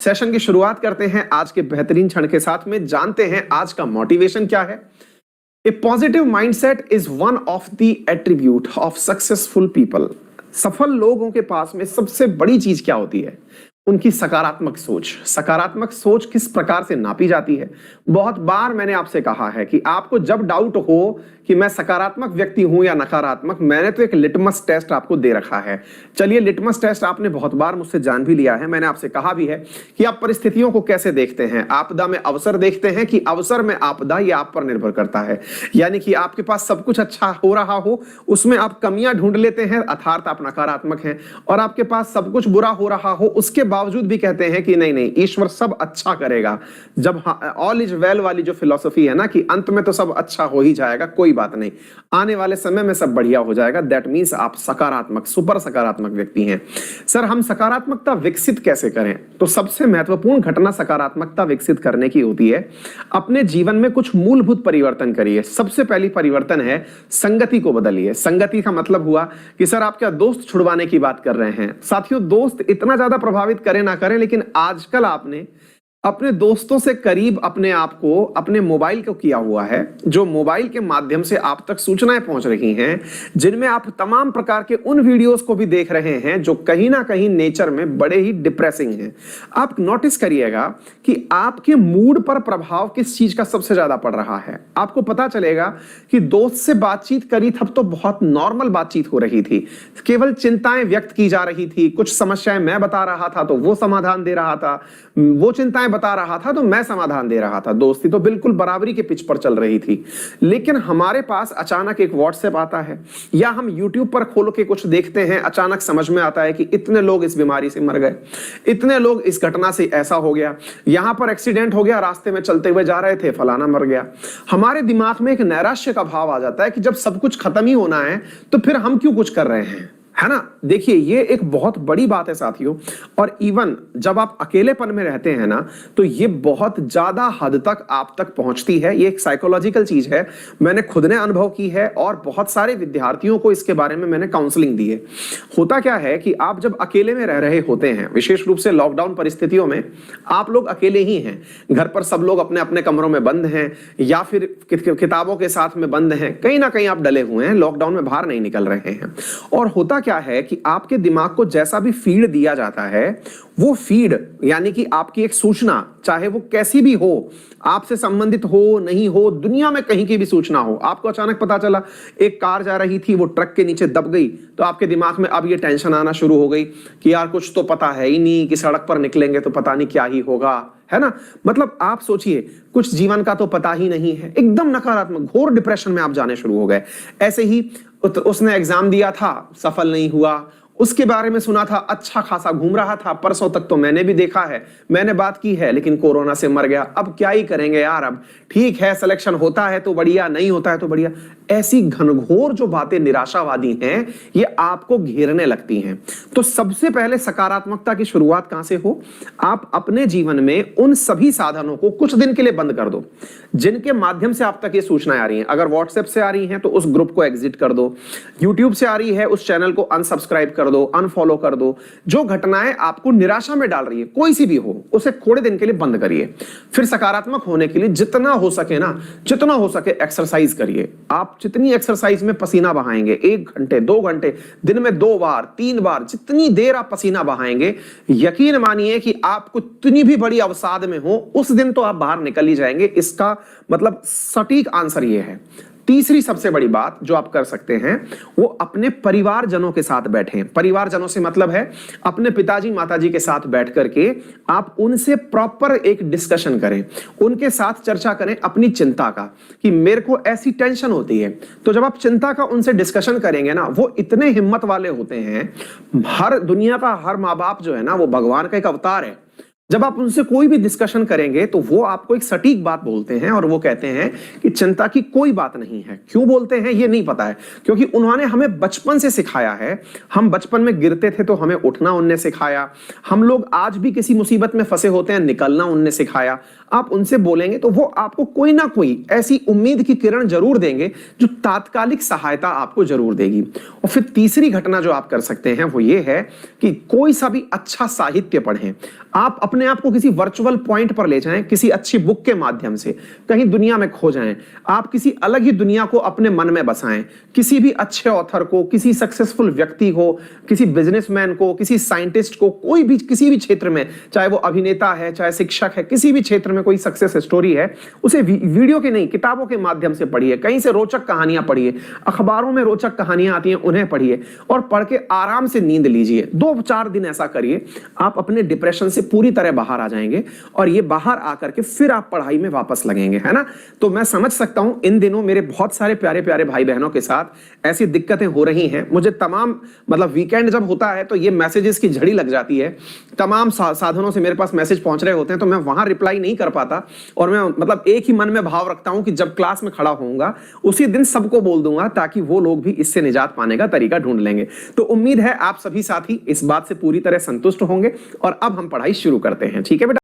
Session की शुरुआत करते हैं आज के बेहतरीन क्षण के साथ में। जानते हैं आज का मोटिवेशन क्या है। A positive mindset is one of the attribute of successful people. सफल लोगों के पास में सबसे बड़ी चीज क्या होती है? उनकी सकारात्मक सोच। सकारात्मक सोच किस प्रकार से नापी जाती है? बहुत बार मैंने आपसे कहा है कि आपको जब डाउट हो कि मैं सकारात्मक व्यक्ति हूं या नकारात्मक, मैंने तो एक लिटमस टेस्ट आपको दे रखा है। चलिए, लिटमस टेस्ट आपने बहुत बार मुझसे जान भी लिया है। मैंने आपसे कहा भी है कि आप परिस्थितियों को कैसे देखते हैं। आपदा में अवसर देखते हैं कि अवसर में आपदा, ये आप पर निर्भर करता है। यानी कि आपके पास सब कुछ अच्छा हो रहा हो, उसमें आप कमियां ढूंढ लेते हैं, अर्थात आप नकारात्मक हैं। और आपके पास सब कुछ बुरा हो रहा हो, उसके बावजूद भी कहते हैं कि नहीं नहीं, ईश्वर सब अच्छा करेगा। जब ऑल इज वेल वाली जो फिलॉसफी है ना, कि अंत में तो सब अच्छा हो ही जाएगा, कोई बात नहीं, आने वाले समय में सब बढ़िया हो जाएगा, दैट मीन्स आप सकारात्मक, सुपर सकारात्मक व्यक्ति हैं। सर, हम सकारात्मकता विकसित कैसे करें? तो सबसे महत्वपूर्ण घटना सकारात्मकता विकसित करने की होती है, अपने जीवन में कुछ मूलभूत परिवर्तन करिए। सबसे पहली परिवर्तन है संगति को बदलिए। संगति का मतलब हुआ कि सर आप क्या दोस्त छुड़वाने की बात कर रहे हैं? साथियों, दोस्त इतना ज्यादा प्रभावित करें ना करें, लेकिन आजकल आपने अपने दोस्तों से करीब अपने आप को, अपने मोबाइल को किया हुआ है, जो मोबाइल के माध्यम से आप तक सूचनाएं पहुंच रही हैं, जिनमें आप तमाम प्रकार के उन वीडियोस को भी देख रहे हैं जो कहीं ना कहीं नेचर में बड़े ही डिप्रेसिंग हैं। आप नोटिस करिएगा कि आपके मूड पर प्रभाव किस चीज का सबसे ज्यादा पड़ रहा है। आपको पता चलेगा कि दोस्त से बातचीत करी तब तो बहुत नॉर्मल बातचीत हो रही थी, केवल चिंताएं व्यक्त की जा रही थी, कुछ समस्याएं मैं बता रहा था तो वो समाधान दे रहा था, वो चिंताएं बता रहा था तो मैं समाधान दे रहा था। दोस्ती तो बिल्कुल बराबरी के पिच पर चल रही थी। लेकिन हमारे पास अचानक एक व्हाट्सएप आता है, या हम यूट्यूब पर खोल के कुछ देखते हैं, अचानक समझ में आता है कि इतने लोग इस बीमारी से मर गए, इतने लोग इस घटना से ऐसा हो गया, यहां पर एक्सीडेंट हो गया, रास्ते में चलते हुए जा रहे थे, फलाना मर गया। हमारे दिमाग में एक नैराश्य का भाव आ जाता है कि जब सब कुछ खत्म ही होना है तो फिर हम क्यों कुछ कर रहे हैं, है ना? देखिए, ये एक बहुत बड़ी बात है साथियों। और इवन जब आप अकेलेपन में रहते हैं ना, तो ये बहुत ज्यादा हद तक आप तक पहुंचती है। ये एक साइकोलॉजिकल चीज है, मैंने खुद ने अनुभव की है और बहुत सारे विद्यार्थियों को इसके बारे में मैंने काउंसलिंग दी है। होता क्या है कि आप जब अकेले में रह रहे होते हैं, विशेष रूप से लॉकडाउन परिस्थितियों में आप लोग अकेले ही हैं, घर पर सब लोग अपने अपने कमरों में बंद हैं, या फिर किताबों के साथ में बंद हैं, कहीं ना कहीं आप डले हुए हैं, लॉकडाउन में बाहर नहीं निकल रहे हैं। और होता क्या है कि आपके दिमाग को जैसा भी फीड दिया जाता है, वो फीड यानी कि आपकी एक सूचना, चाहे वो कैसी भी हो, आपसे संबंधित हो नहीं हो, दुनिया में कहीं की भी सूचना हो, आपको अचानक पता चला एक कार जा रही थी, वो ट्रक के नीचे दब गई, तो आपके दिमाग में अब ये टेंशन आना शुरू हो गई कि यार कुछ तो पता है ही नहीं, कि सड़क पर निकलेंगे तो पता नहीं क्या ही होगा, है ना? मतलब आप सोचिए, कुछ जीवन का तो पता ही नहीं है, एकदम नकारात्मक घोर डिप्रेशन में आप जाने शुरू हो गए। ऐसे ही उसने एग्जाम दिया था, सफल नहीं हुआ, उसके बारे में सुना था, अच्छा खासा घूम रहा था, परसों तक तो मैंने भी देखा है, मैंने बात की है, लेकिन कोरोना से मर गया, अब क्या ही करेंगे यार, अब ठीक है सिलेक्शन होता है तो बढ़िया, नहीं होता है तो बढ़िया। ऐसी घनघोर जो बातें निराशावादी हैं, ये आपको घेरने लगती हैं। तो सबसे पहले सकारात्मकता की शुरुआत कहां से हो? आप अपने जीवन में उन सभी साधनों को कुछ दिन के लिए बंद कर दो जिनके माध्यम से आप तक ये सूचनाएं आ रही हैं। अगर व्हाट्सएप से आ रही हैं तो उस ग्रुप को एग्जिट कर दो, यूट्यूब से आ रही है उस चैनल को अनसब्सक्राइब कर दो, अनफॉलो कर दो। जो घटनाएं आपको निराशा में डाल रही है, कोई सी भी हो, उसे थोड़े दिन के लिए बंद करिए। फिर सकारात्मक होने के लिए जितना हो सके ना, जितना हो सके एक्सरसाइज करिए। आप जितनी एक्सरसाइज में पसीना बहाएंगे, 1 घंटे 2 घंटे, दिन में 2 बार 3 बार, जितनी देर आप पसीना बहाएंगे, यकीन मानिए कि आप कितनी भी बड़ी अवसाद में हो, उस दिन तो आप बाहर निकल ही जाएंगे। इसका मतलब सटीक आंसर ये है। तीसरी सबसे बड़ी बात जो आप कर सकते हैं, वो अपने परिवारजनों के साथ बैठें। परिवारजनों से मतलब है अपने पिताजी माताजी के साथ बैठ करके आप उनसे प्रॉपर एक डिस्कशन करें, उनके साथ चर्चा करें अपनी चिंता का, कि मेरे को ऐसी टेंशन होती है। तो जब आप चिंता का उनसे डिस्कशन करेंगे ना, वो इतने हिम्मत वाले होते हैं। हर दुनिया का हर माँ बाप जो है ना, वो भगवान का एक अवतार है। जब आप उनसे कोई भी डिस्कशन करेंगे तो वो आपको एक सटीक बात बोलते हैं, और वो कहते हैं कि चिंता की कोई बात नहीं है। क्यों बोलते हैं ये नहीं पता है, क्योंकि उन्होंने हमें बचपन से सिखाया है। हम बचपन में गिरते थे तो हमें उठना उनने सिखाया। हम लोग आज भी किसी मुसीबत में फंसे होते हैं, निकलना उनने सिखाया। आप उनसे बोलेंगे तो वो आपको कोई ना कोई ऐसी उम्मीद की किरण जरूर देंगे जो तात्कालिक सहायता आपको जरूर देगी। और फिर तीसरी घटना जो आप कर सकते हैं वो ये है कि कोई सा भी अच्छा साहित्य पढ़ें। आप अपने अपने आप को किसी वर्चुअल पॉइंट पर ले जाएं, किसी अच्छी बुक के माध्यम से कहीं दुनिया में खो जाएं, आप किसी अलग ही दुनिया को अपने मन में बसाएं, किसी भी अच्छे ऑथर को, किसी सक्सेसफुल व्यक्ति को, किसी बिजनेसमैन को, किसी साइंटिस्ट को, कोई भी किसी भी क्षेत्र में, चाहे वो अभिनेता है, चाहे शिक्षक है, किसी भी क्षेत्र में कोई सक्सेस स्टोरी है, उसे वीडियो के नहीं किताबों के माध्यम से पढ़िए, कहीं से रोचक कहानियां पढ़िए, अखबारों में रोचक कहानियां आती हैं उन्हें पढ़िए और पढ़ के आराम से नींद लीजिए। 2-4 दिन ऐसा करिए, आप अपने डिप्रेशन से पूरी तरह बाहर आ जाएंगे और ये बाहर आकर के फिर आप पढ़ाई में वापस लगेंगे, है ना। तो मैं समझ सकता हूं इन दिनों मेरे बहुत सारे प्यारे प्यारे भाई बहनों के साथ ऐसी दिक्कतें हो रही हैं। मुझे तमाम मतलब वीकेंड जब होता है तो ये मैसेजेस की झड़ी लग जाती है, तमाम साधनों से मेरे पास मैसेज पहुंच रहे होते हैं, तो मैं वहां रिप्लाई नहीं कर पाता और मैं मतलब एक ही मन में भाव रखता हूं कि जब क्लास में खड़ा होऊंगा उसी दिन सबको बोल दूंगा, ताकि वो लोग भी इससे निजात पाने का तरीका ढूंढ लेंगे। तो उम्मीद है आप सभी साथी इस बात से पूरी तरह संतुष्ट होंगे और अब हम पढ़ाई शुरू करते हैं, ठीक है बेटा।